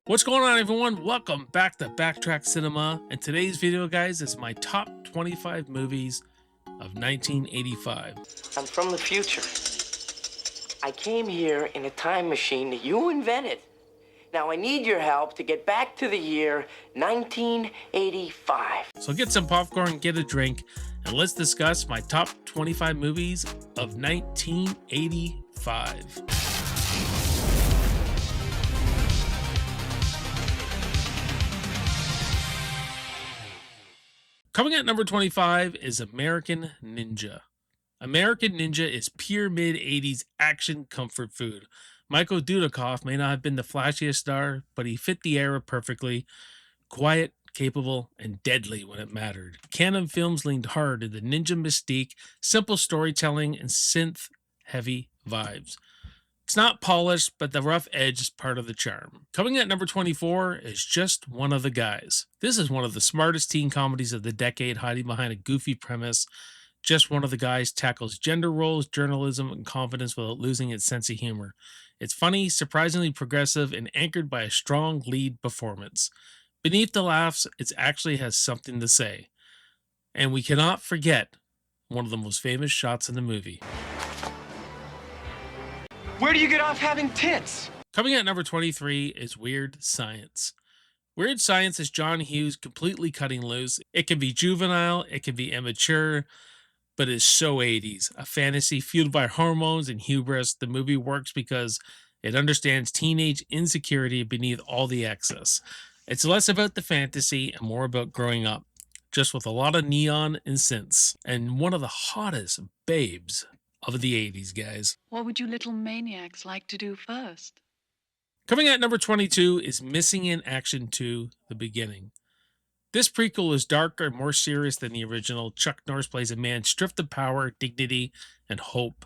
What's going on, everyone? Welcome back to Backtrack Cinema. And today's video, guys, is my top 25 movies of 1985. I'm from the future. I came here in a time machine that you invented. Now I need your help to get back to the year 1985. So get some popcorn, get a drink, and let's discuss my top 25 movies of 1985. Coming at number 25 is American Ninja. American Ninja is pure mid-80s action comfort food. Michael Dudikoff may not have been the flashiest star, but he fit the era perfectly. Quiet, capable, and deadly when it mattered. Canon Films leaned hard into ninja mystique, simple storytelling, and synth-heavy vibes. It's not polished, but the rough edge is part of the charm. Coming at number 24 is Just One of the Guys. This is one of the smartest teen comedies of the decade, hiding behind a goofy premise. Just One of the Guys tackles gender roles, journalism, and confidence without losing its sense of humor. It's funny, surprisingly progressive, and anchored by a strong lead performance. Beneath the laughs, it actually has something to say. And we cannot forget one of the most famous shots in the movie. Where do you get off having tits? Coming at number 23 is Weird Science. Weird Science is John Hughes completely cutting loose. It can be juvenile, it can be immature, but it's so 80s. A fantasy fueled by hormones and hubris. The movie works because it understands teenage insecurity beneath all the excess. It's less about the fantasy and more about growing up, just with a lot of neon and synths, and one of the hottest babes of the 80s, guys. What would you little maniacs like to do first? Coming at number 22 is Missing in Action 2, The Beginning. This prequel is darker and more serious than the original. Chuck Norris plays a man stripped of power, dignity, and hope.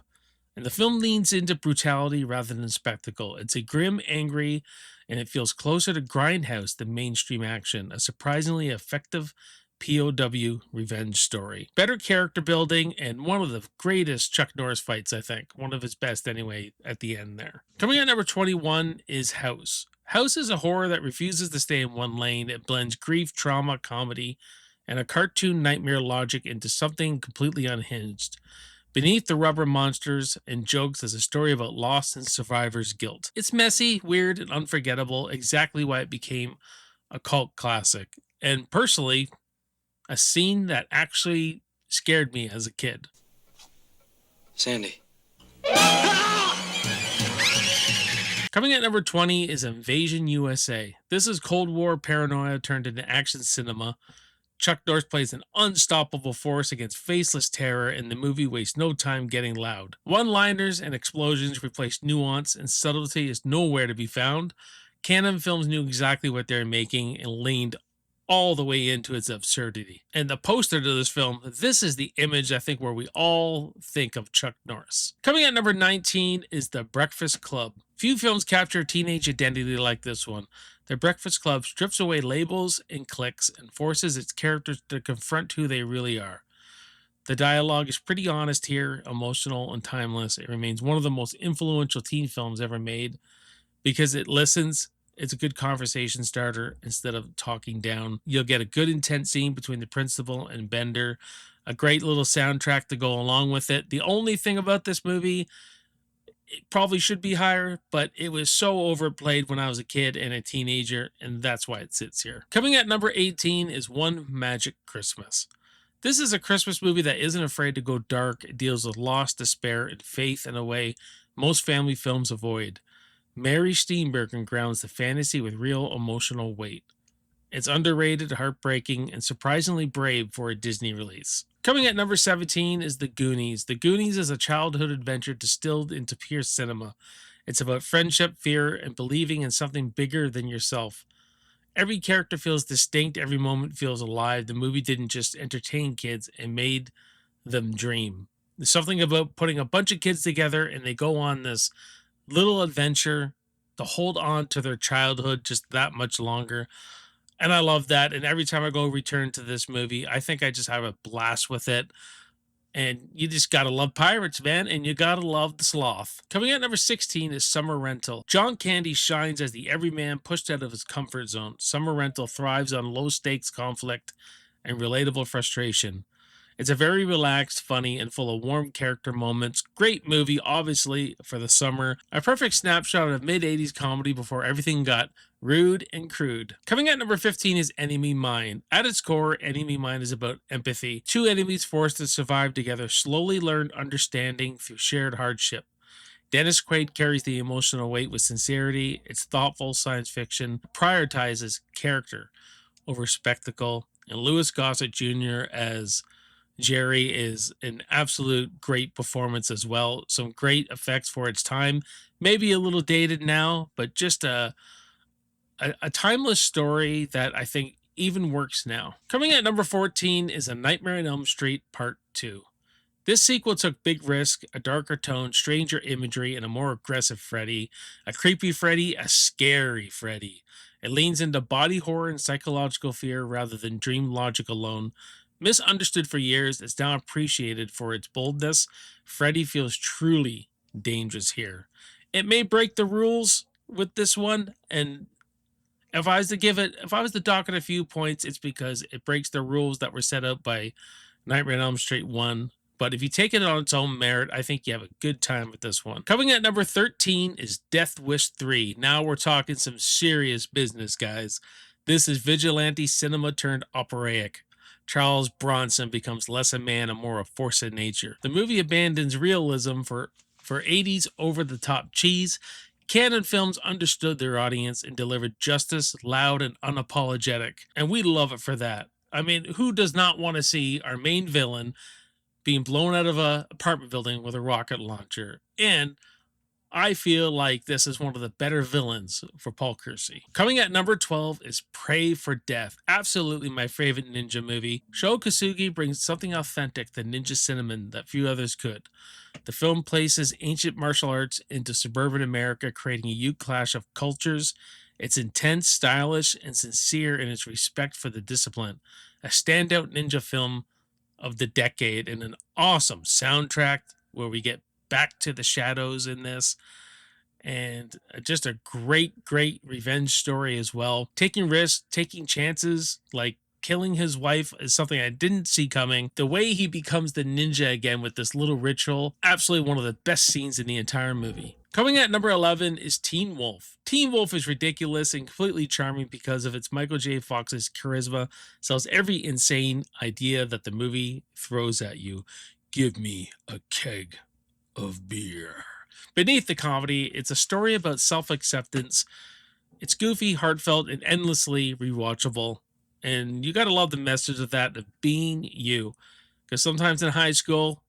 And the film leans into brutality rather than spectacle. It's a grim, angry, and it feels closer to Grindhouse than mainstream action. A surprisingly effective POW revenge story. Better character building and one of the greatest Chuck Norris fights, I think. One of his best anyway at the end there. Coming at number 21 is House. House is a horror that refuses to stay in one lane. It blends grief, trauma, comedy, and a cartoon nightmare logic into something completely unhinged. Beneath the rubber monsters and jokes is a story about loss and survivor's guilt. It's messy, weird, and unforgettable, exactly why it became a cult classic. And personally, a scene that actually scared me as a kid. Sandy. Coming at number 20 is Invasion USA. This is Cold War paranoia turned into action cinema. Chuck Norris plays an unstoppable force against faceless terror, and the movie wastes no time getting loud. One-liners and explosions replace nuance, and subtlety is nowhere to be found. Canon Films knew exactly what they were making and leaned all the way into its absurdity. And the poster to this film, this is the image, I think, where we all think of Chuck Norris. Coming at number 19 is The Breakfast Club. Few films capture teenage identity like this one. The Breakfast Club strips away labels and cliques and forces its characters to confront who they really are. The dialogue is pretty honest here, emotional, and timeless. It remains one of the most influential teen films ever made because it listens. It's a good conversation starter instead of talking down. You'll get a good intense scene between the principal and Bender, a great little soundtrack to go along with it. The only thing about this movie, it probably should be higher, but it was so overplayed when I was a kid and a teenager, and that's why it sits here. Coming at number 18 is One Magic Christmas. This is a Christmas movie that isn't afraid to go dark. It deals with loss, despair, and faith in a way most family films avoid. Mary Steenburgen grounds the fantasy with real emotional weight. It's underrated, heartbreaking, and surprisingly brave for a Disney release. Coming at number 17 is The Goonies. The Goonies is a childhood adventure distilled into pure cinema. It's about friendship, fear, and believing in something bigger than yourself. Every character feels distinct, every moment feels alive. The movie didn't just entertain kids, it made them dream. There's something about putting a bunch of kids together and they go on this little adventure to hold on to their childhood just that much longer. And I love that. And every time I go return to this movie, I think I just have a blast with it. And you just gotta love pirates, man, and you gotta love the sloth. Coming at number 16 is Summer Rental. John Candy shines as the everyman pushed out of his comfort zone. Summer Rental thrives on low stakes conflict and relatable frustration. It's a very relaxed, funny, and full of warm character moments. Great movie, obviously, for the summer. A perfect snapshot of mid 80s comedy before everything got rude and crude. Coming at number 15 is Enemy Mine. At its core, Enemy Mine is about empathy. Two enemies forced to survive together slowly learn understanding through shared hardship. Dennis Quaid carries the emotional weight with sincerity. It's thoughtful science fiction, prioritizes character over spectacle, and Louis Gossett Jr. as Jerry is an absolute great performance as well. Some great effects for its time. Maybe a little dated now, but just a timeless story that I think even works now. Coming at number 14 is A Nightmare on Elm Street Part 2. This sequel took big risk, a darker tone, stranger imagery, and a more aggressive Freddy. A creepy Freddy, a scary Freddy. It leans into body horror and psychological fear rather than dream logic alone. Misunderstood for years, it's now appreciated for its boldness. Freddy feels truly dangerous here. It may break the rules with this one, and if I was to dock it a few points, it's because it breaks the rules that were set out by Nightmare on Elm Street 1. But if you take it on its own merit, I think you have a good time with this one. Coming at number 13 is Death Wish 3. Now we're talking some serious business, guys. This is vigilante cinema turned operatic. Charles Bronson becomes less a man and more a force of nature. The movie abandons realism for 80s over the top cheese. Canon Films understood their audience and delivered justice loud and unapologetic. And we love it for that. I mean, who does not want to see our main villain being blown out of a apartment building with a rocket launcher? And I feel like this is one of the better villains for Paul Kersey. Coming at number 12 is Pray for Death. Absolutely my favorite ninja movie. Sho Kosugi brings something authentic to ninja cinema that few others could. The film places ancient martial arts into suburban America, creating a huge clash of cultures. It's intense, stylish, and sincere in its respect for the discipline. A standout ninja film of the decade and an awesome soundtrack where we get Back to the Shadows in this, and just a great revenge story as well. Taking risks, taking chances, like killing his wife is something I didn't see coming. The way he becomes the ninja again with this little ritual, absolutely one of the best scenes in the entire movie. Coming at number 11 is Teen Wolf. Teen Wolf is ridiculous and completely charming because of its Michael J. Fox's charisma, sells every insane idea that the movie throws at you. Give me a keg of beer. Beneath the comedy, it's a story about self acceptance. It's goofy, heartfelt, and endlessly rewatchable. And you gotta love the message of that, of being you. Because sometimes in high school,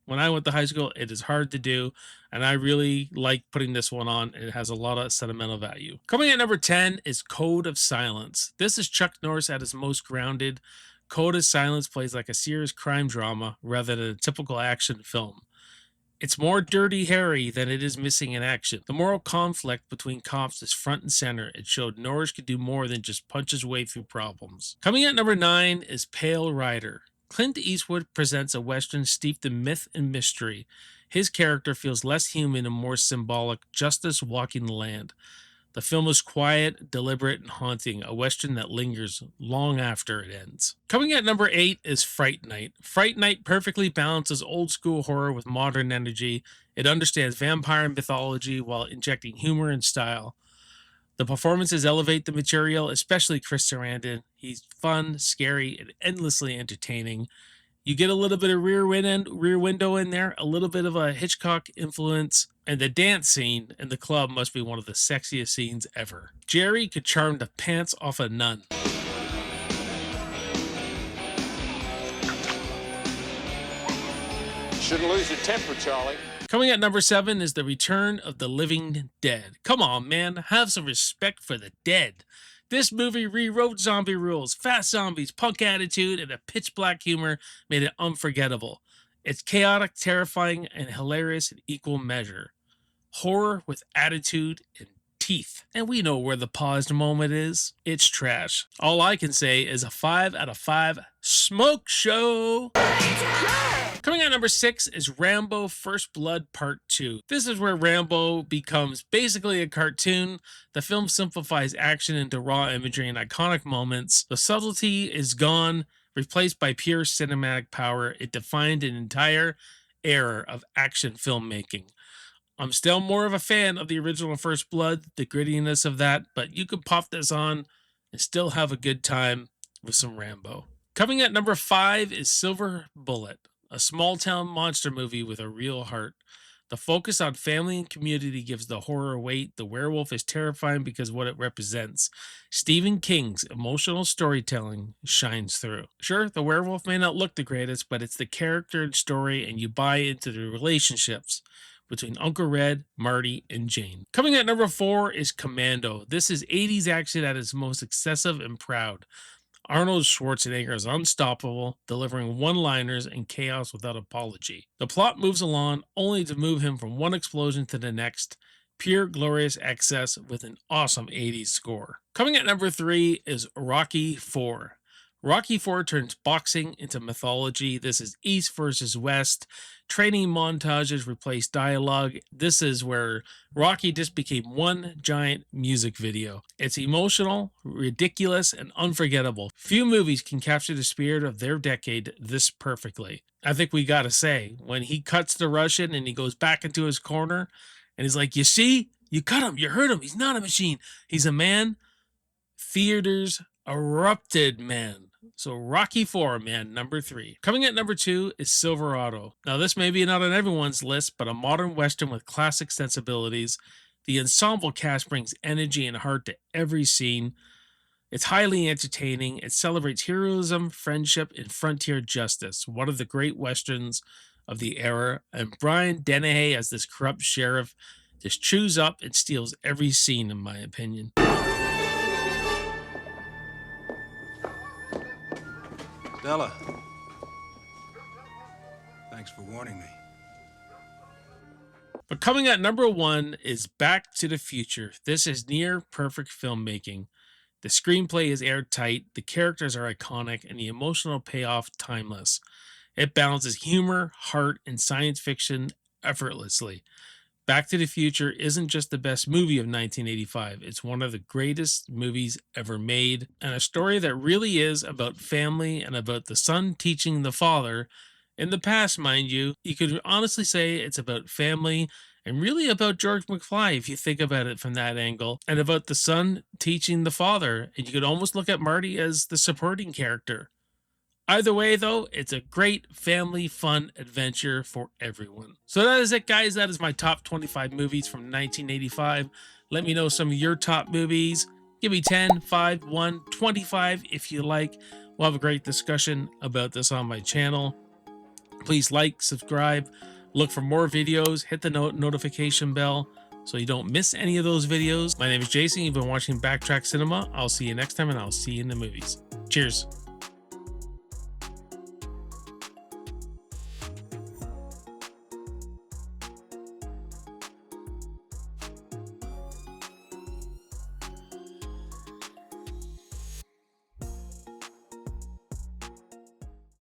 when I went to high school, it is hard to do. And I really like putting this one on. It has a lot of sentimental value. Coming at number 10 is Code of Silence. This is Chuck Norris at his most grounded. Code of Silence plays like a serious crime drama rather than a typical action film. It's more Dirty Harry than it is missing in action. The moral conflict between cops is front and center. It showed Norris could do more than just punch his way through problems. Coming at number 9 is Pale Rider. Clint Eastwood presents a Western steeped in myth and mystery. His character feels less human and more symbolic, justice walking the land. The film is quiet, deliberate, and haunting, a Western that lingers long after it ends. Coming at number 8 is Fright Night. Fright Night perfectly balances old school horror with modern energy. It understands vampire mythology while injecting humor and style. The performances elevate the material, especially Chris Sarandon. He's fun, scary, and endlessly entertaining. You get a little bit of rear window in there, a little bit of a Hitchcock influence, and the dance scene in the club must be one of the sexiest scenes ever. Jerry could charm the pants off a nun. Shouldn't lose your temper, Charlie. Coming at number 7 is The Return of the Living Dead. Come on, man, have some respect for the dead. This movie rewrote zombie rules, fast zombies, punk attitude, and a pitch black humor made it unforgettable. It's chaotic, terrifying, and hilarious in equal measure. Horror with attitude and teeth. And we know where the paused moment is. It's trash. All I can say is a 5 out of 5 smoke show. Coming out number 6 is Rambo First Blood Part 2. This is where Rambo becomes basically a cartoon. The film simplifies action into raw imagery and iconic moments. The subtlety is gone, replaced by pure cinematic power. It defined an entire era of action filmmaking. I'm still more of a fan of the original First Blood, the grittiness of that, but you could pop this on and still have a good time with some Rambo. Coming at number 5 is Silver Bullet, a small town monster movie with a real heart. The focus on family and community gives the horror weight. The werewolf is terrifying because of what it represents. Stephen King's emotional storytelling shines through. Sure, the werewolf may not look the greatest, but it's the character and story, and you buy into the relationships between Uncle Red, Marty, and Jane. Coming at number 4 is Commando. This is 80s action at its most excessive and proud. Arnold Schwarzenegger is unstoppable, delivering one-liners and chaos without apology. The plot moves along only to move him from one explosion to the next. Pure glorious excess with an awesome 80s score. Coming at number 3 is Rocky IV. Rocky IV turns boxing into mythology. This is East versus West. Training montages replace dialogue. This is where Rocky just became one giant music video. It's emotional, ridiculous, and unforgettable. Few movies can capture the spirit of their decade this perfectly. I think we gotta say, when he cuts the Russian and he goes back into his corner, and he's like, you see? You cut him, you hurt him, he's not a machine. He's a man. Theaters erupted, man. So Rocky IV, man, number 3. Coming at number 2 is Silverado. Now this may be not on everyone's list, but a modern Western with classic sensibilities. The ensemble cast brings energy and heart to every scene. It's highly entertaining. It celebrates heroism, friendship, and frontier justice. One of the great Westerns of the era. And Brian Dennehy as this corrupt sheriff just chews up and steals every scene, in my opinion. Stella. Thanks for warning me. But coming at number 1 is Back to the Future. This is near perfect filmmaking. The screenplay is airtight, the characters are iconic, and the emotional payoff timeless. It balances humor, heart, and science fiction effortlessly. Back to the Future isn't just the best movie of 1985, it's one of the greatest movies ever made, and a story that really is about family and about the son teaching the father. In the past, mind you, you could honestly say it's about family and really about George McFly if you think about it from that angle, and about the son teaching the father, and you could almost look at Marty as the supporting character. Either way, though, it's a great family fun adventure for everyone. So that is it, guys. That is my top 25 movies from 1985. Let me know some of your top movies. Give me 10, 5, 1, 25 if you like. We'll have a great discussion about this on my channel. Please like, subscribe, look for more videos, hit the notification bell so you don't miss any of those videos. My name is Jason. You've been watching Backtrack Cinema. I'll see you next time, and I'll see you in the movies. Cheers.